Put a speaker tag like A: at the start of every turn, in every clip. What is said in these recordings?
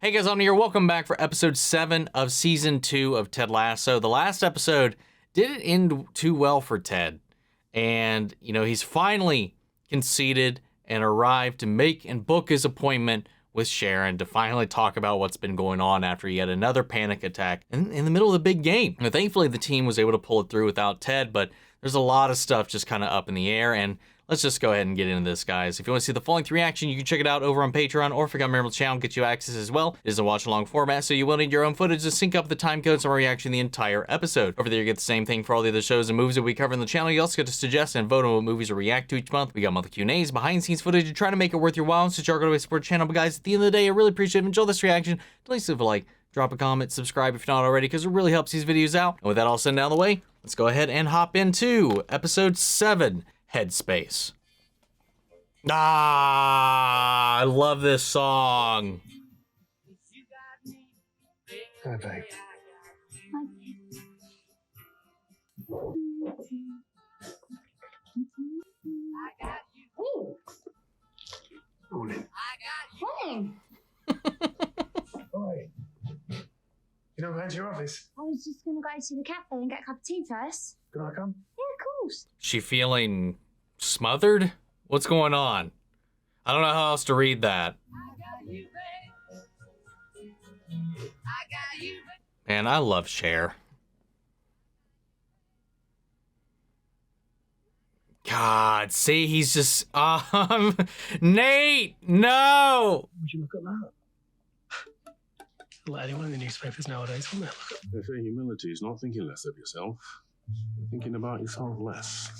A: Hey guys, I'm here. Welcome back for episode 7 of season 2 of Ted Lasso. The last episode didn't end too well for Ted. And, you know, he's finally conceded and arrived to make and book his appointment with Sharon to finally talk about what's been going on after he had another panic attack in the middle of the big game. And thankfully, the team was able to pull it through without Ted, but there's a lot of stuff just kind of up in the air. And let's just go ahead and get into this, guys. If you want to see the full-length reaction, you can check it out over on Patreon, or if you become a member of the channel, get you access as well. It is a watch-along format, so you will need your own footage to sync up the time codes and reaction the entire episode. Over there, you get the same thing for all the other shows and movies that we cover in the channel. You also get to suggest and vote on what movies to react to each month. We got monthly Q&As, behind-the-scenes footage, to try to make it worth your while, so you're going to support the channel. But guys, at the end of the day, I really appreciate it. Enjoy this reaction. Please leave a like, drop a comment, subscribe if you're not already, because it really helps these videos out. And with that all said and out of the way, let's go ahead and hop into episode 7, Headspace. I love this song.
B: Hi, babe. Morning.
C: Morning.
B: Oi. You know, around your office.
C: I was just gonna go to the cafe and get a cup of tea first.
B: Can I come?
C: Yeah, of course.
A: She feeling smothered? What's going on? I don't know how else to read that. Man, I love Cher. God, see, he's just, Nate, no!
B: Would you look at that? Let anyone in the newspapers nowadays, wouldn't they?
D: They say humility is not thinking less of yourself, but thinking about yourself less.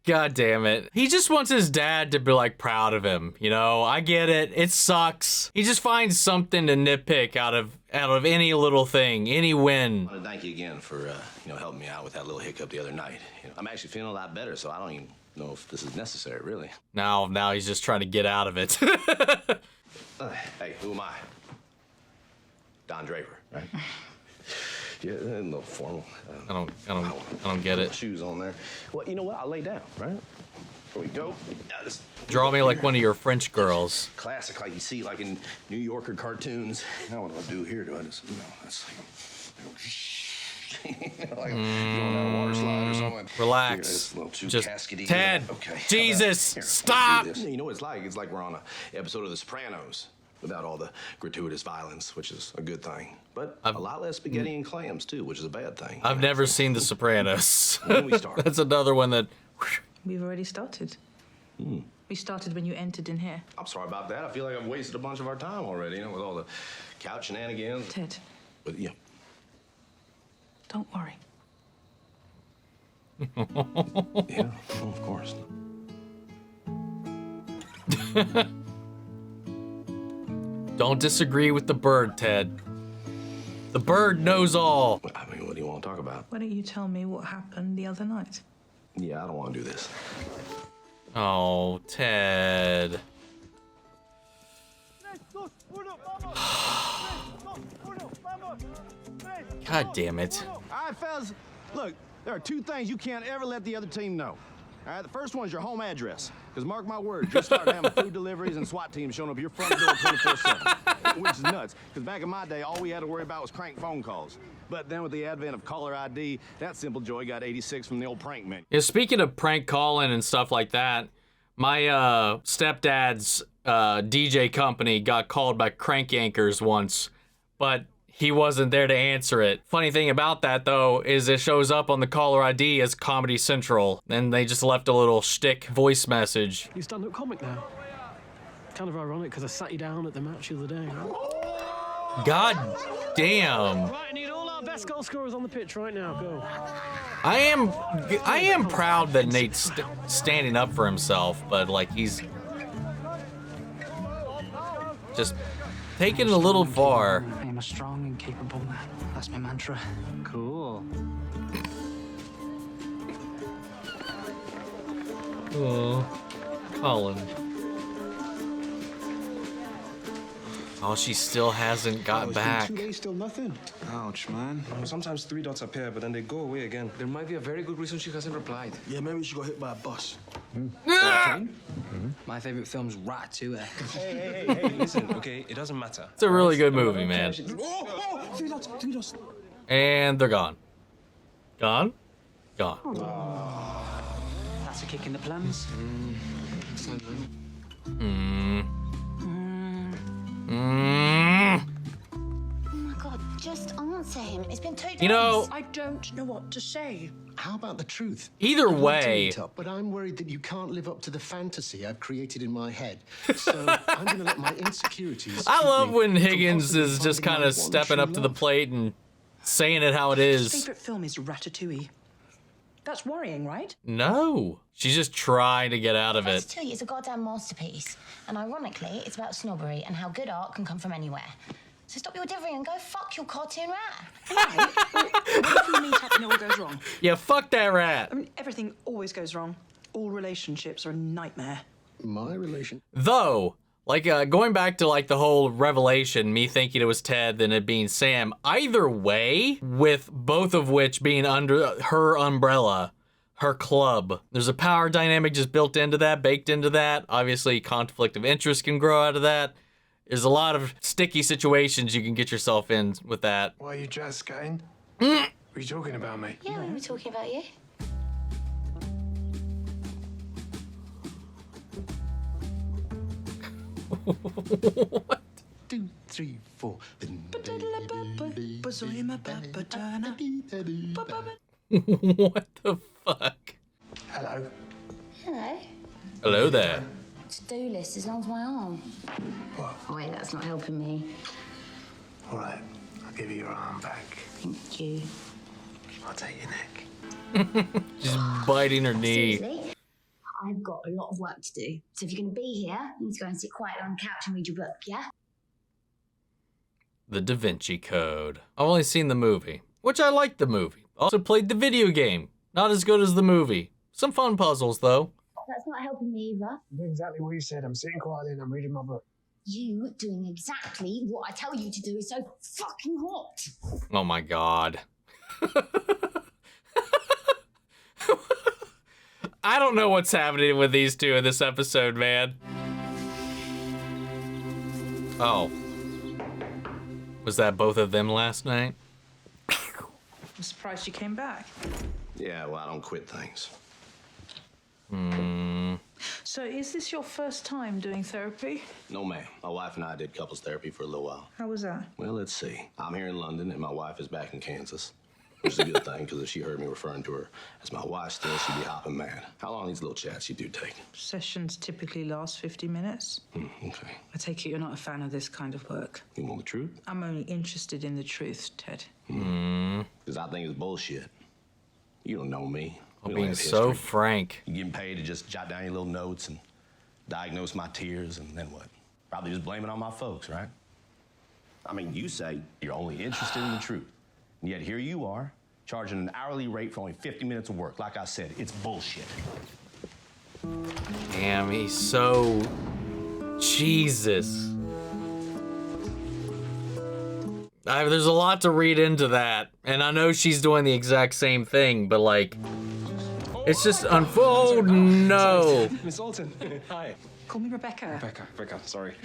A: God damn it. He just wants his dad to be like proud of him, you know? I get it. It sucks. He just finds something to nitpick out of any little thing, any win.
E: I want to thank you again for helping me out with that little hiccup the other night. I'm actually feeling a lot better, so I don't even know if this is necessary, really.
A: Now he's just trying to get out of it.
E: Hey, who am I? Don Draper, right? Yeah, a little formal.
A: I don't get it.
E: Shoes on there. Well, you know what? I'll lay down, right? Here we go.
A: Draw me like one of your French girls.
E: Classic, like you see, like in New Yorker cartoons. Now what do I do here? Do I just, that's like, like going down a water slide or something.
A: Relax.
E: Here, it's a little too
A: Just
E: cascady.
A: Ted.
E: Okay.
A: Jesus,
E: Here,
A: stop.
E: let's do this. You know what it's like? It's like we're on an episode of The Sopranos without all the gratuitous violence, which is a good thing. But a lot less spaghetti and clams, too, which is a bad thing.
A: I've never seen The Sopranos.
E: When we start.
A: That's another one that...
F: We've already started. We started when you entered in here.
E: I'm sorry about that. I feel like I've wasted a bunch of our time already, with all the couch shenanigans.
F: Ted,
E: But, yeah.
F: don't worry.
E: Yeah, well, of course.
A: Don't disagree with the bird, Ted. The bird knows all.
E: I mean, what do you want to talk about?
F: Why don't you tell me what happened the other night?
E: Yeah, I don't want to do this.
A: Oh, Ted. God damn it.
G: All right, fellas, look, there are two things you can't ever let the other team know. All right, the first one is your home address. Because mark my words, you'll start having food deliveries and SWAT teams showing up at your front door 24/7. Which is nuts, because back in my day, all we had to worry about was crank phone calls. But then with the advent of caller ID, that simple joy got 86 from the old prank menu.
A: Yeah, speaking of prank calling and stuff like that, my stepdad's DJ company got called by crank yankers once, but he wasn't there to answer it. Funny thing about that, though, is it shows up on the caller ID as Comedy Central, and they just left a little shtick voice message.
B: You stand-up comic now. Kind of ironic, because I sat you down at the match the other day. Right?
A: God damn.
B: Right, I need all our best goal scorers on the pitch right now. Go.
A: I am proud that Nate's standing up for himself, but like he's just taking it a little far.
H: I am a strong and capable man. That's my mantra. Cool.
A: Oh, Colin. Oh, she still hasn't got back.
G: 2 days, still nothing.
H: Ouch, man.
I: Sometimes 3 dots appear, but then they go away again.
B: There might be a very good reason she hasn't replied.
G: Yeah, maybe we should go hit by a bus.
H: My favorite film's Ratatouille.
I: Hey, listen, okay? It doesn't matter.
A: It's a really good movie, man.
G: Oh, 3 dots, 3 dots.
A: And they're gone. Gone? Gone.
H: That's a kick in the plums.
C: Oh my God, just answer him. It's been 2 days.
A: You know,
J: I don't know what to say.
G: How about the truth?
A: either
G: I'd love to
A: way,
G: meet up, but I'm worried that you can't live up to the fantasy I've created in my head. So I'm going to let my insecurities.
A: I
G: keep
A: love
G: me
A: when
G: from
A: Higgins
G: possibly
A: is just
G: finding
A: kind
G: my
A: of
G: one
A: stepping
G: true
A: up to the
G: love.
A: plate and saying it how it
J: His
A: is.
J: favorite film is Ratatouille. That's worrying, right?
A: No, she's just trying to get out of it.
C: Ratatouille is a goddamn masterpiece. And ironically, it's about snobbery and how good art can come from anywhere. So stop your dithering and go fuck your cartoon rat.
J: Right. Well, what if we meet up and it all goes wrong?
A: Yeah, fuck that rat.
J: I mean, everything always goes wrong. All relationships are a nightmare.
G: My relation.
A: Though, like going back to like the whole revelation, me thinking it was Ted, then it being Sam. Either way, with both of which being under her umbrella, her club. There's a power dynamic just built into that, baked into that. Obviously, conflict of interest can grow out of that. There's a lot of sticky situations you can get yourself in with that.
B: Why are you jazz scatting? Were you talking about me?
C: Yeah, we were talking about you.
A: What?
G: 2, 3, 4.
A: What the fuck?
B: Hello.
C: Hello.
A: Hello there.
C: To-do list as long as my arm.
B: What?
C: Oh, wait, that's not helping me.
B: All right, I'll give you your arm back.
C: Thank you.
B: I'll take your neck.
A: She's biting her knee.
C: Seriously? I've got a lot of work to do. So if you're going to be here, you need to go and sit quietly on the couch and read your book, yeah?
A: The Da Vinci Code. I've only seen the movie, which I liked the movie. Also played the video game. Not as good as the movie. Some fun puzzles, though.
C: That's not helping me either.
B: I'm doing exactly what you said. I'm sitting quietly and I'm reading my book.
C: You doing exactly what I tell you to do is so fucking hot.
A: Oh my god. I don't know what's happening with these two in this episode, man. Oh. Was that both of them last night?
F: I'm surprised you came back.
E: Yeah, well, I don't quit things.
F: So is this your first time doing therapy?
E: No, ma'am. My wife and I did couples therapy for a little while.
F: How was that?
E: Well, let's see. I'm here in London, and my wife is back in Kansas. Which is a good thing, because if she heard me referring to her as my wife still, she'd be hopping mad. How long these little chats you do take?
F: Sessions typically last 50 minutes.
E: Okay.
F: I take it you're not a fan of this kind of work.
E: You want the truth?
F: I'm only interested in the truth, Ted.
E: Because I think it's bullshit. You don't know me. We don't
A: Being
E: have
A: so
E: history.
A: frank.
E: You getting paid to just jot down your little notes and diagnose my tears, and then what? Probably just blame it on my folks, right? I mean, you say you're only interested in the truth. And yet here you are, charging an hourly rate for only 50 minutes of work. Like I said, it's bullshit.
A: Damn, he's so... Jesus. There's a lot to read into that. And I know she's doing the exact same thing, but like... It's just oh no.
I: Miss Alton. Hi.
J: Call me Rebecca.
I: Rebecca, sorry.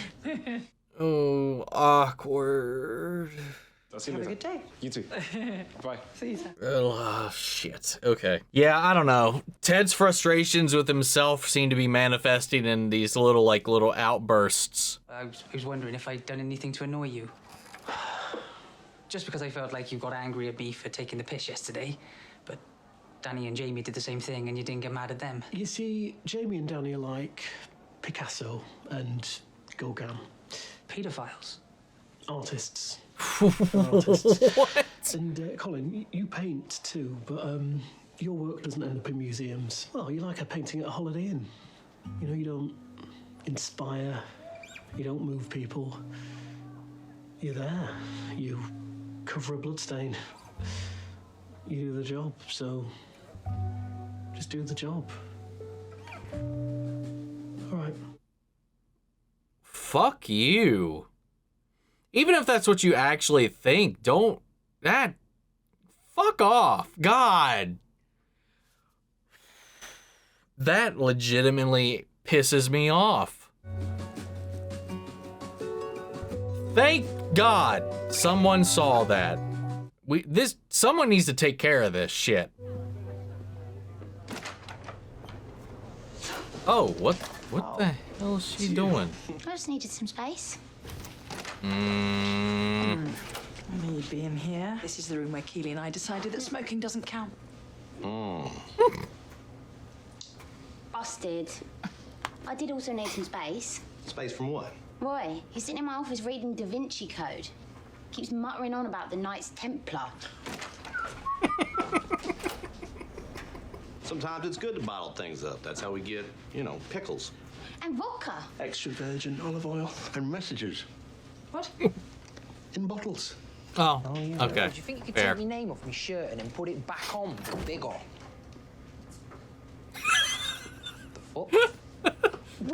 A: Oh, awkward.
I: I'll see you
J: Have a
I: later.
J: good day.
I: You too. Bye.
J: See you soon.
A: Oh, shit. Okay. Yeah, I don't know. Ted's frustrations with himself seem to be manifesting in these little outbursts.
H: I was wondering if I'd done anything to annoy you. Just because I felt like you got angry at me for taking the piss yesterday. But Danny and Jamie did the same thing and you didn't get mad at them.
B: You see, Jamie and Danny are like Picasso and Gauguin.
H: Pedophiles.
B: Artists. They're artists.
A: What?
B: And Colin, you paint too, but your work doesn't end up in museums. Well, you're like a painting at a Holiday Inn. You know, you don't inspire, you don't move people. You're there. You cover a bloodstain. You do the job, so just do the job. All right.
A: Fuck you. Even if that's what you actually think, don't... That... Fuck off. God. That legitimately pisses me off. Thank God someone saw that. Someone needs to take care of this shit. Oh, what the hell is she doing?
C: I just needed some space.
J: I knew you'd be in here. This is the room where Keeley and I decided that smoking doesn't count.
C: Busted. I did also need some space.
E: Space from what?
C: Roy, he's sitting in my office reading Da Vinci Code. Keeps muttering on about the Knights Templar.
E: Sometimes it's good to bottle things up. That's how we get, you know, pickles.
C: And vodka.
B: Extra virgin olive oil and messages.
J: What?
B: In bottles.
A: Oh, okay.
K: Do you think you could
A: Fair.
K: take my name off my shirt and then put it back on? Bigger. The fuck?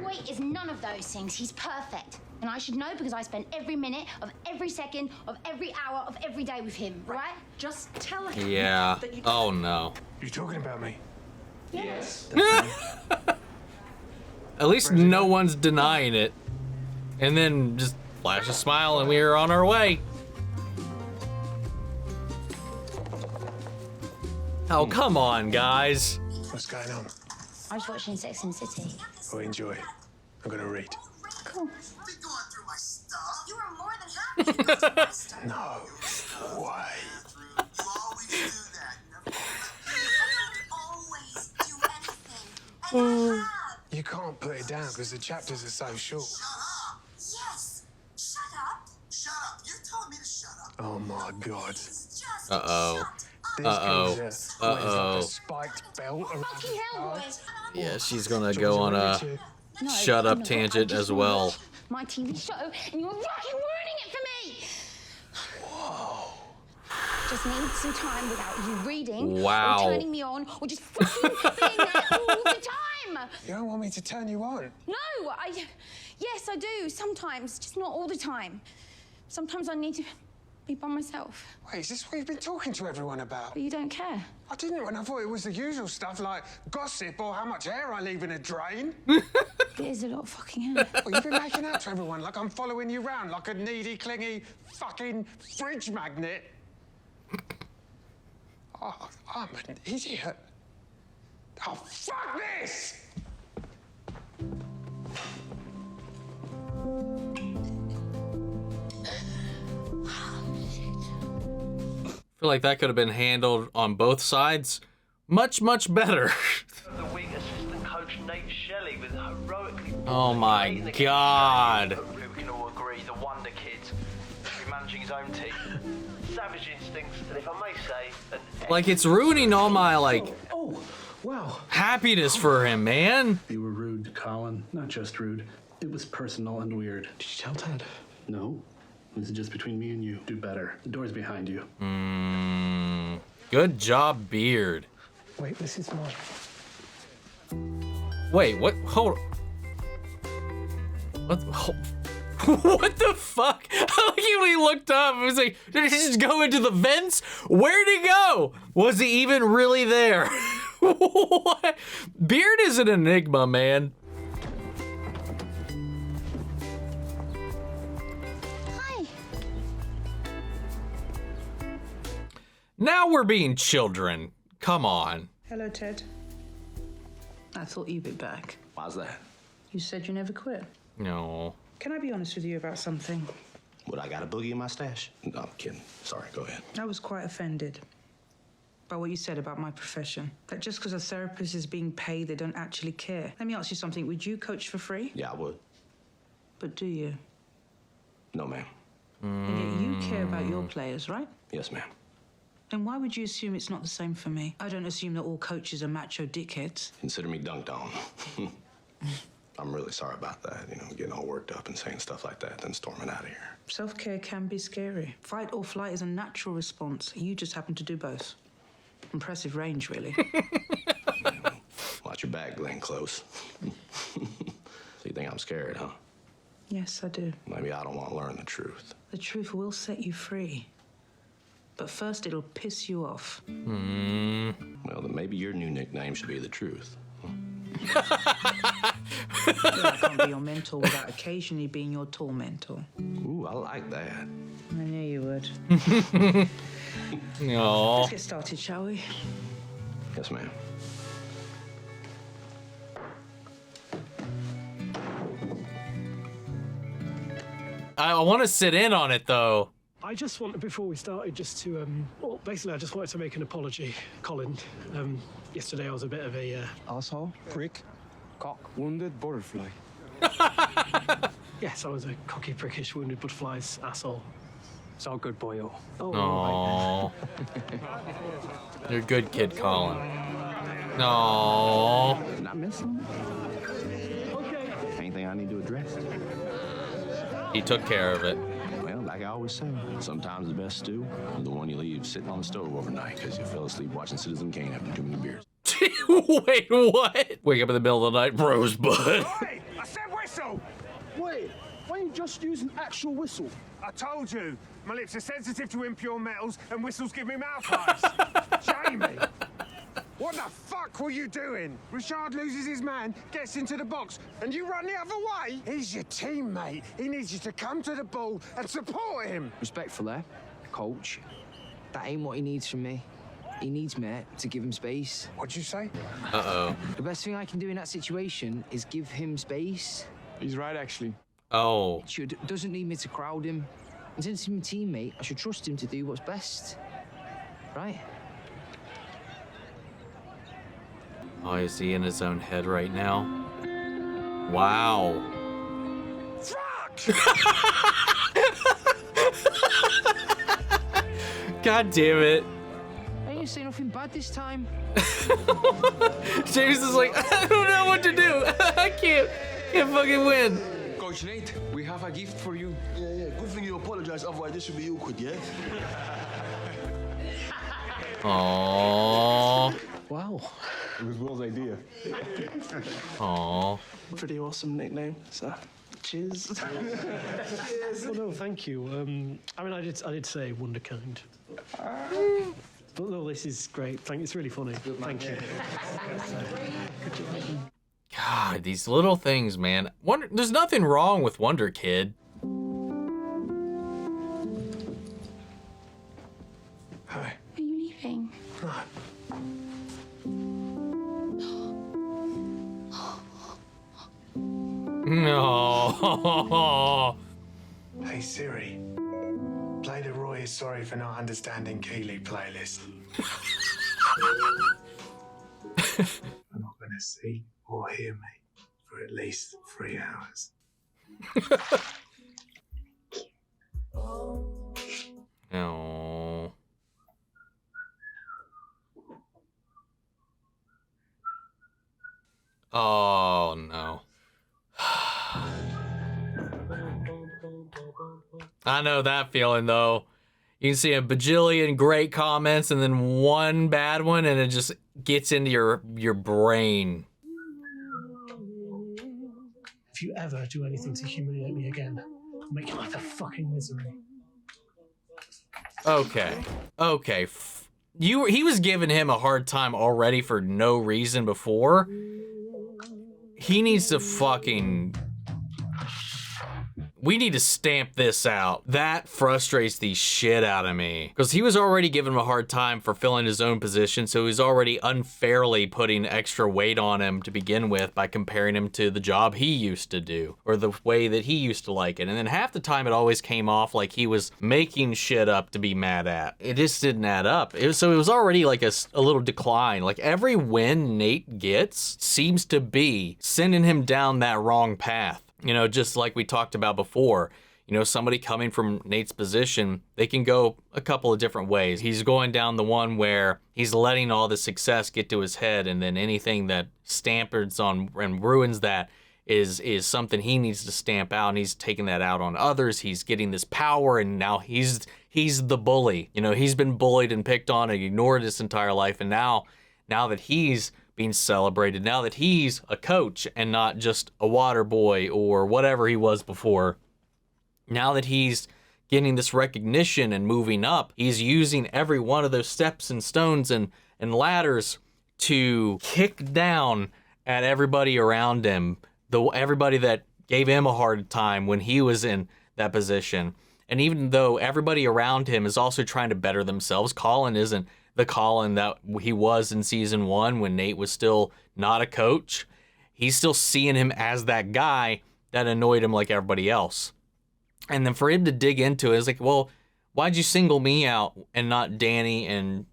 C: Roy is none of those things. He's perfect. And I should know because I spend every minute of every second of every hour of every day with him, right?
J: Just tell him.
A: Yeah.
J: That you...
A: Oh, no.
B: You talking about me?
C: Yes.
A: At least no one's denying it. And then just flash a smile and we're on our way. Oh, come on, guys.
B: What's going on?
C: I was watching Sex and the City.
B: Oh, enjoy. I'm gonna read.
C: Cool.
L: You are more than happy to go through my stuff.
B: No way.
L: You always do that. I don't always do anything. And I have.
B: You can't put it down because the chapters are so short.
L: Shut up. Yes. Shut up. Shut up. You're telling me to shut up.
B: Oh my God.
L: Just
A: Uh-oh.
L: shut up.
B: This
A: Uh-oh.
B: geezer
A: Uh-oh.
B: wears like a spiked belt around
C: Fucking
B: his
C: hell, Roy.
B: arse.
A: Yeah, she's gonna go on a
C: No,
A: shut up
C: no, I
A: tangent
C: just
A: as well.
C: watched my TV show, and you're fucking ruining it for me.
B: Whoa.
C: Just need some time without you reading,
A: Wow.
C: or turning me on, or just fucking being there all the time.
B: You don't want me to turn you on?
C: No, yes, I do. Sometimes, just not all the time. Sometimes I need to be by myself.
B: Wait, is this what you've been talking to everyone about?
C: But you don't care.
B: I didn't, and I thought it was the usual stuff like gossip or how much hair I leave in a drain.
C: It is a lot of fucking hair.
B: Well, you've been making out to everyone like I'm following you round like a needy, clingy, fucking fridge magnet. Oh, I'm an idiot. Oh, fuck this!
A: I feel like that could have been handled on both sides much, much better.
M: The weak assistant coach Nate Shelley with heroically.
A: Oh my God.
M: We can all agree, the wonder kid, managing his own team, savage instincts, and if I may say,
A: Like, it's ruining all my, like,
B: Oh, wow.
A: happiness for him, man.
B: You were rude, Colin. Not just rude. It was personal and weird. Did you tell Ted? No. This is just between me and you. Do better. The door's behind you.
A: Good job, Beard.
B: Wait, this is mine.
A: Wait, what? Hold. What? What the fuck? I like when he looked up. It was like, did he just go into the vents? Where'd he go? Was he even really there? What? Beard is an enigma, man.
C: Hi.
A: Now we're being children. Come on.
F: Hello, Ted. I thought you'd be back.
E: Why's that?
F: You said you never quit.
A: No.
F: Can I be honest with you about something?
E: What, I got a boogie in my stash? No, I'm kidding. Sorry, go ahead.
F: I was quite offended by what you said about my profession. That just because a therapist is being paid, they don't actually care. Let me ask you something. Would you coach for free?
E: Yeah, I would.
F: But do you?
E: No, ma'am.
F: And yet you care about your players, right?
E: Yes, ma'am.
F: Then why would you assume it's not the same for me? I don't assume that all coaches are macho dickheads.
E: Consider me dunked on. I'm really sorry about that, you know, getting all worked up and saying stuff like that, then storming out of here.
F: Self-care can be scary. Fight or flight is a natural response. You just happen to do both. Impressive range, really.
E: Watch your back, Glenn Close. So you think I'm scared, huh?
F: Yes, I do.
E: Maybe I don't want to learn the truth.
F: The truth will set you free. But first, it'll piss you off.
E: Well, then maybe your new nickname should be the truth.
F: I can't be your mentor without occasionally being your tormentor.
E: Ooh, I like that.
F: I knew you would.
A: Aww.
F: Let's get started, shall we?
E: Yes, ma'am.
A: I want to sit in on it, though.
B: I just wanted, before we started, just to, well, basically, I just wanted to make an apology, Colin. Yesterday I was a bit of a...
I: Asshole, prick, cock, wounded butterfly.
B: Yes, I was a cocky, prickish, wounded butterfly's asshole.
I: It's all good, boyo.
A: Aww. You're a good kid, Colin. Aww.
E: Did I miss something?
B: Okay.
E: Anything I need to address?
A: He took care of it.
E: Well, like I always say, sometimes the best stew is the one you leave sitting on the stove overnight because you fell asleep watching Citizen Kane after too many beers.
A: Wait, what? Wake up in the middle of the night, Rosebud.
N: Hey, I said whistle!
G: Wait, why don't you just use an actual whistle?
N: I told you, my lips are sensitive to impure metals and whistles give me mouth eyes. Jamie! What the fuck were you doing? Richard loses his man, gets into the box, and you run the other way? He's your teammate. He needs you to come to the ball and support him.
K: Respectfully, coach, that ain't what he needs from me. He needs me to give him space.
N: What'd you say?
A: Uh-oh.
K: The best thing I can do in that situation is give him space.
I: He's right, actually.
A: Oh.
K: Doesn't need me to crowd him. And since he's my teammate, I should trust him to do what's best. Right?
A: Oh, is he in his own head right now? Wow.
N: Fuck!
A: God damn it.
K: I ain't say nothing bad this time.
A: James is like, I don't know what to do. I can't fucking win.
I: Coach Nate, we have a gift for you.
G: Yeah, good thing you apologize, otherwise this would be awkward, yeah?
A: Aww.
B: Wow.
I: It was Will's idea.
A: Aww.
B: Pretty awesome nickname, so cheers. Yes. Well, no, thank you. I mean, I did say wunderkind. But no, this is great. It's really funny. Thank you.
A: God, these little things, man. There's nothing wrong with Wonder Kid.
B: Hi.
C: Are you leaving?
B: No.
A: No.
N: Hey Siri, play the Roy is Sorry for Not Understanding Keeley playlist. I'm not gonna see or hear me for at least 3 hours.
A: No. Oh, no. I know that feeling, though. You can see a bajillion great comments and then one bad one, and it just gets into your brain.
B: If you ever do anything to humiliate me again, I'll make your life a fucking misery.
A: Okay. Okay. He was giving him a hard time already for no reason before. He needs to fucking... We need to stamp this out. That frustrates the shit out of me. Because he was already giving him a hard time for filling his own position, so he's already unfairly putting extra weight on him to begin with by comparing him to the job he used to do, or the way that he used to like it. And then half the time it always came off like he was making shit up to be mad at. It just didn't add up. So it was already like a little decline. Like every win Nate gets seems to be sending him down that wrong path. You know, just like we talked about before, you know, somebody coming from Nate's position, they can go a couple of different ways. He's going down the one where he's letting all the success get to his head, and then anything that stampers on and ruins that is something he needs to stamp out, and he's taking that out on others. He's getting this power, and now he's the bully. You know, he's been bullied and picked on and ignored his entire life, and now that he's being celebrated now that he's a coach and not just a water boy or whatever he was before. Now that he's getting this recognition and moving up, he's using every one of those steps and stones and ladders to kick down at everybody around him, everybody that gave him a hard time when he was in that position. And even though everybody around him is also trying to better themselves, Colin isn't the Colin that he was in season 1 when Nate was still not a coach. He's still seeing him as that guy that annoyed him like everybody else. And then for him to dig into it, it's like, well, why'd you single me out and not Danny and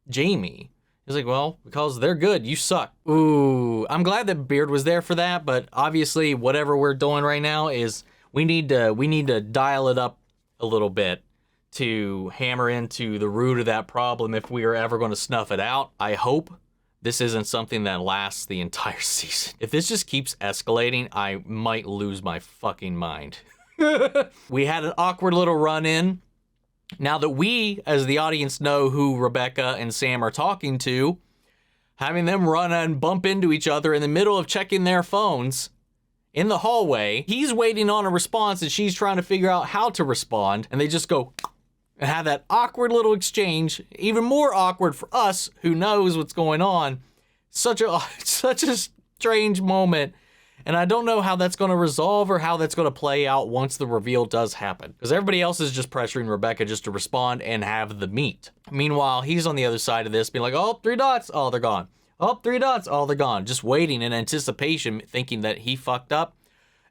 A: Jamie? He's like, well, because they're good. You suck. Ooh, I'm glad that Beard was there for that, but obviously whatever we're doing right now is we need to dial it up a little bit to hammer into the root of that problem if we are ever going to snuff it out. I hope this isn't something that lasts the entire season. If this just keeps escalating, I might lose my fucking mind. We had an awkward little run-in. Now that we, as the audience, know who Rebecca and Sam are talking to, having them run and bump into each other in the middle of checking their phones in the hallway, he's waiting on a response and she's trying to figure out how to respond, and they just go and have that awkward little exchange, even more awkward for us who knows what's going on. Such a strange moment. And I don't know how that's going to resolve or how that's going to play out once the reveal does happen. Because everybody else is just pressuring Rebecca just to respond and have the meet. Meanwhile, he's on the other side of this being like, oh, 3 dots. Oh, they're gone. Oh, 3 dots. Oh, they're gone. Just waiting in anticipation, thinking that he fucked up.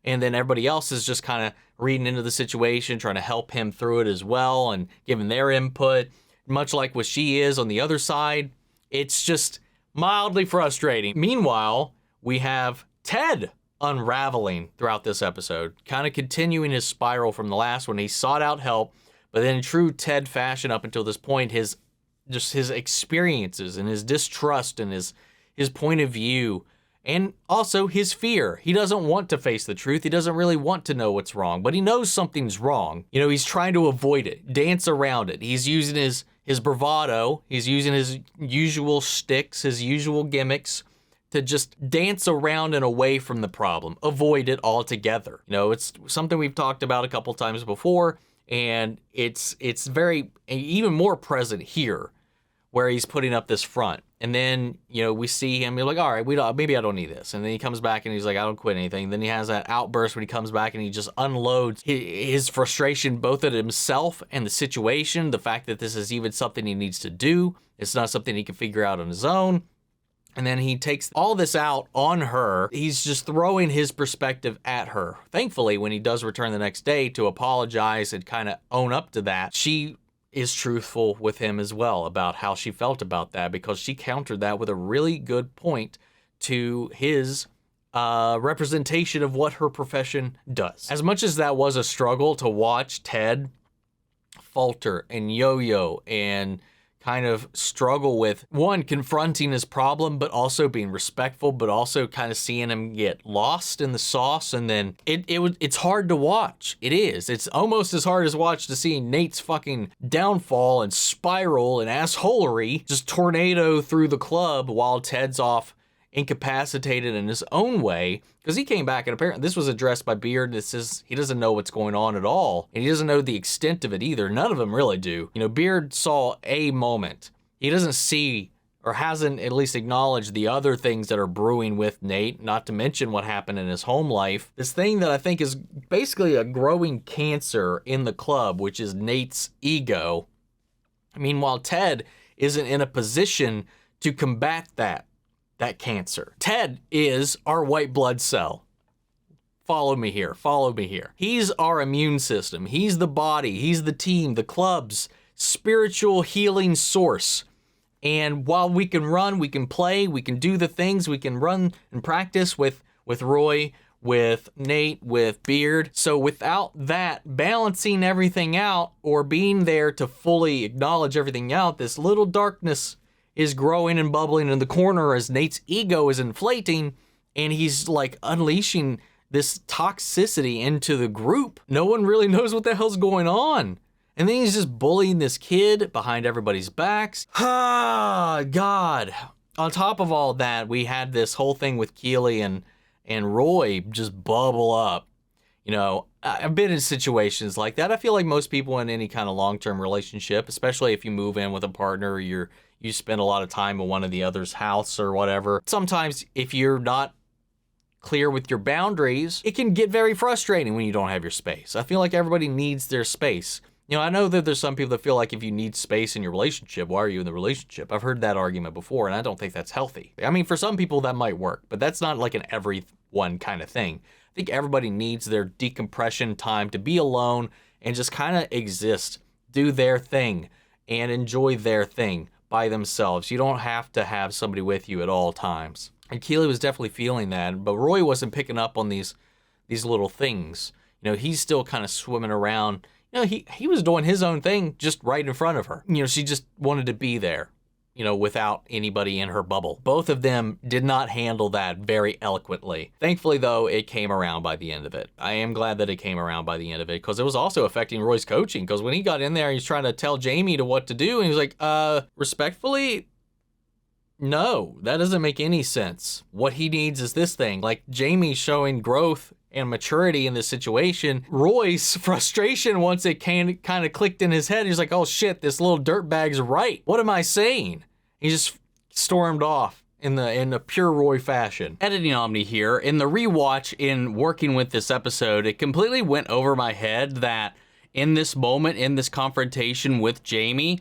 A: And then everybody else is just kind of reading into the situation, trying to help him through it as well and giving their input. Much like what she is on the other side. It's just mildly frustrating. Meanwhile, we have Ted unraveling throughout this episode, kind of continuing his spiral from the last one. He sought out help, but then in true Ted fashion up until this point, his experiences and his distrust and his point of view, and also his fear. He doesn't want to face the truth. He doesn't really want to know what's wrong, but he knows something's wrong. You know, he's trying to avoid it, dance around it. He's using his bravado. He's using his usual shticks, his usual gimmicks, to just dance around and away from the problem, avoid it altogether. You know, it's something we've talked about a couple times before, and it's very, even more present here, where he's putting up this front. And then, you know, we see him, we're like, all right, maybe I don't need this. And then he comes back and he's like, I don't quit anything. Then he has that outburst when he comes back and he just unloads his frustration both at himself and the situation, the fact that this is even something he needs to do. It's not something he can figure out on his own. And then he takes all this out on her. He's just throwing his perspective at her. Thankfully, when he does return the next day to apologize and kind of own up to that, she is truthful with him as well about how she felt about that, because she countered that with a really good point to his representation of what her profession does. As much as that was a struggle to watch Ted falter and yo-yo and kind of struggle with, one, confronting his problem, but also being respectful, but also kind of seeing him get lost in the sauce. And then it's hard to watch. It is. It's almost as hard as watch to see Nate's fucking downfall and spiral and assholery just tornado through the club while Ted's off incapacitated in his own way, because he came back and apparently this was addressed by Beard. This is, he doesn't know what's going on at all, and he doesn't know the extent of it either. None of them really do. You know, Beard saw a moment. He doesn't see, or hasn't at least acknowledged, the other things that are brewing with Nate, not to mention what happened in his home life. This thing that I think is basically a growing cancer in the club, which is Nate's ego. Meanwhile, Ted isn't in a position to combat that cancer. Ted is our white blood cell. Follow me here. Follow me here. He's our immune system. He's the body. He's the team, the club's spiritual healing source. And while we can run, we can play, we can do the things, we can run and practice with Roy, with Nate, with Beard. So without that balancing everything out or being there to fully acknowledge everything out, this little darkness is growing and bubbling in the corner as Nate's ego is inflating, and he's like unleashing this toxicity into the group. No one really knows what the hell's going on. And then he's just bullying this kid behind everybody's backs. Ah, God. On top of all that, we had this whole thing with Keeley and Roy just bubble up. You know, I've been in situations like that. I feel like most people in any kind of long-term relationship, especially if you move in with a partner or you spend a lot of time in one of the other's house or whatever. Sometimes if you're not clear with your boundaries, it can get very frustrating when you don't have your space. I feel like everybody needs their space. You know, I know that there's some people that feel like if you need space in your relationship, why are you in the relationship? I've heard that argument before, and I don't think that's healthy. I mean, for some people that might work, but that's not like an everyone kind of thing. I think everybody needs their decompression time to be alone and just kind of exist, do their thing, and enjoy their thing by themselves. You don't have to have somebody with you at all times. And Keeley was definitely feeling that, but Roy wasn't picking up on these little things. You know, he's still kind of swimming around. You know, he was doing his own thing just right in front of her. You know, she just wanted to be there, you know, without anybody in her bubble. Both of them did not handle that very eloquently. Thankfully, though, it came around by the end of it. I am glad that it came around by the end of it, because it was also affecting Roy's coaching, because when he got in there, he's trying to tell Jamie to what to do, and he was like, respectfully, no, that doesn't make any sense. What he needs is this thing. Like, Jamie showing growth and maturity in this situation. Roy's frustration, once it kind of clicked in his head, he's like, oh shit, this little dirtbag's right. What am I saying? He just stormed off in the pure Roy fashion. Editing Omni here. In the rewatch, in working with this episode, it completely went over my head that in this moment, in this confrontation with Jamie,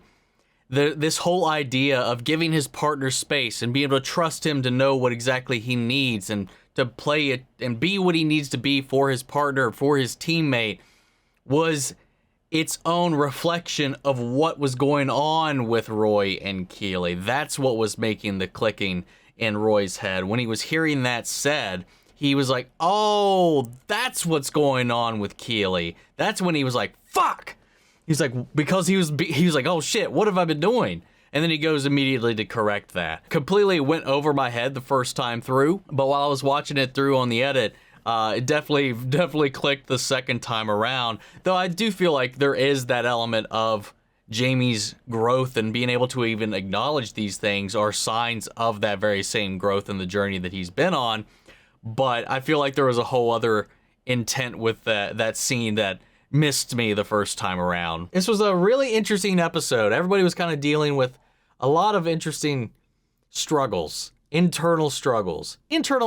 A: this whole idea of giving his partner space and being able to trust him to know what exactly he needs and to play it and be what he needs to be for his partner, for his teammate, was its own reflection of what was going on with Roy and Keeley. That's what was making the clicking in Roy's head. When he was hearing that said, he was like, oh, that's what's going on with Keeley. That's when he was like, fuck. He's like, because he was like, oh shit, what have I been doing? And then he goes immediately to correct that. Completely went over my head the first time through, but while I was watching it through on the edit, it definitely clicked the second time around. Though I do feel like there is that element of Jamie's growth, and being able to even acknowledge these things are signs of that very same growth in the journey that he's been on. But I feel like there was a whole other intent with that scene that missed me the first time around. This was a really interesting episode. Everybody was kind of dealing with a lot of interesting struggles, internal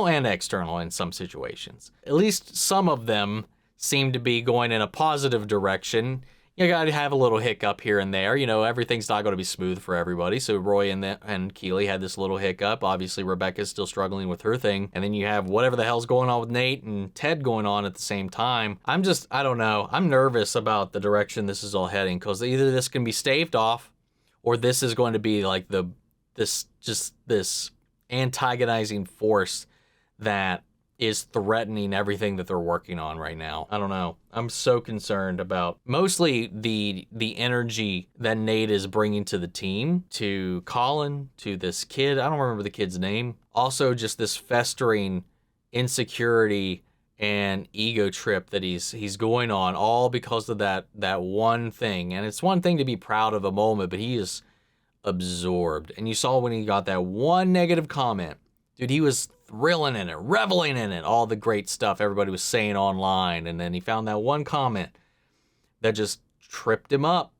A: and external in some situations. At least some of them seem to be going in a positive direction. You gotta have a little hiccup here and there. You know, everything's not gonna be smooth for everybody. So Roy and Keeley had this little hiccup. Obviously, Rebecca's still struggling with her thing. And then you have whatever the hell's going on with Nate and Ted going on at the same time. I don't know. I'm nervous about the direction this is all heading, because either this can be staved off, or this is going to be like this antagonizing force that is threatening everything that they're working on right now. I don't know. I'm so concerned about mostly the energy that Nate is bringing to the team, to Colin, to this kid. I don't remember the kid's name. Also, just this festering insecurity and ego trip that he's going on, all because of that one thing. And it's one thing to be proud of a moment, but he is absorbed. And you saw when he got that one negative comment, dude, he was thrilling in it, reveling in it, all the great stuff everybody was saying online. And then he found that one comment that just tripped him up,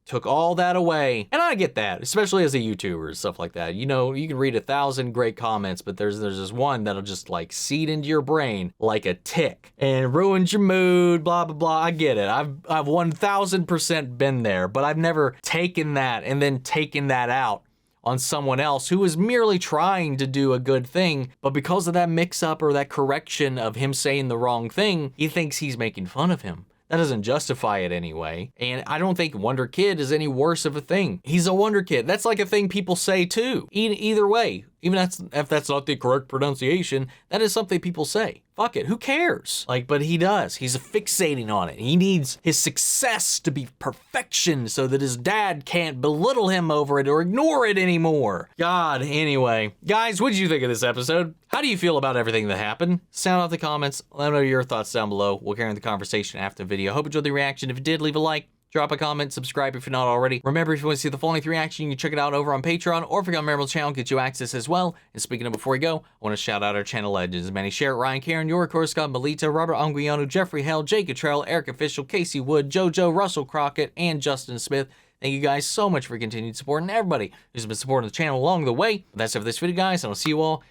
A: took all that away. And I get that, especially as a YouTuber and stuff like that. You know, you can read 1,000 great comments, but there's this one that'll just like seed into your brain like a tick and ruins your mood, blah, blah, blah. I get it. I've 1,000% been there, but I've never taken that and then taken that out on someone else who is merely trying to do a good thing, but because of that mix-up or that correction of him saying the wrong thing, he thinks he's making fun of him. That doesn't justify it anyway. And I don't think Wonder Kid is any worse of a thing. He's a Wonder Kid. That's like a thing people say too. Either way, even if that's not the correct pronunciation, that is something people say. Fuck it, who cares? Like, but he does. He's fixating on it. He needs his success to be perfection so that his dad can't belittle him over it or ignore it anymore. God, anyway. Guys, what did you think of this episode? How do you feel about everything that happened? Sound off the comments. Let me know your thoughts down below. We'll carry on the conversation after the video. Hope you enjoyed the reaction. If you did, leave a like. Drop a comment, subscribe if you're not already. Remember, if you want to see the full length reaction, you can check it out over on Patreon, or if you got a member of the channel, get you access as well. And speaking of before we go, I want to shout out our channel legends: Manny Sherritt, Ryan Karen, Yori Scott, Melita, Robert Anguiano, Jeffrey Hell, Jake Cottrell, Eric Official, Casey Wood, JoJo, Russell Crockett, and Justin Smith. Thank you guys so much for continued support, and everybody who's been supporting the channel along the way. That's it for this video, guys, and I'll see you all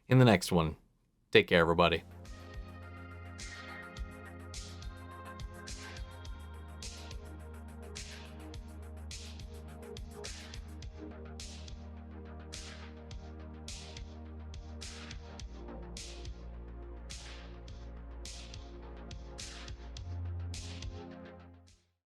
A: in the next one. Take care, everybody.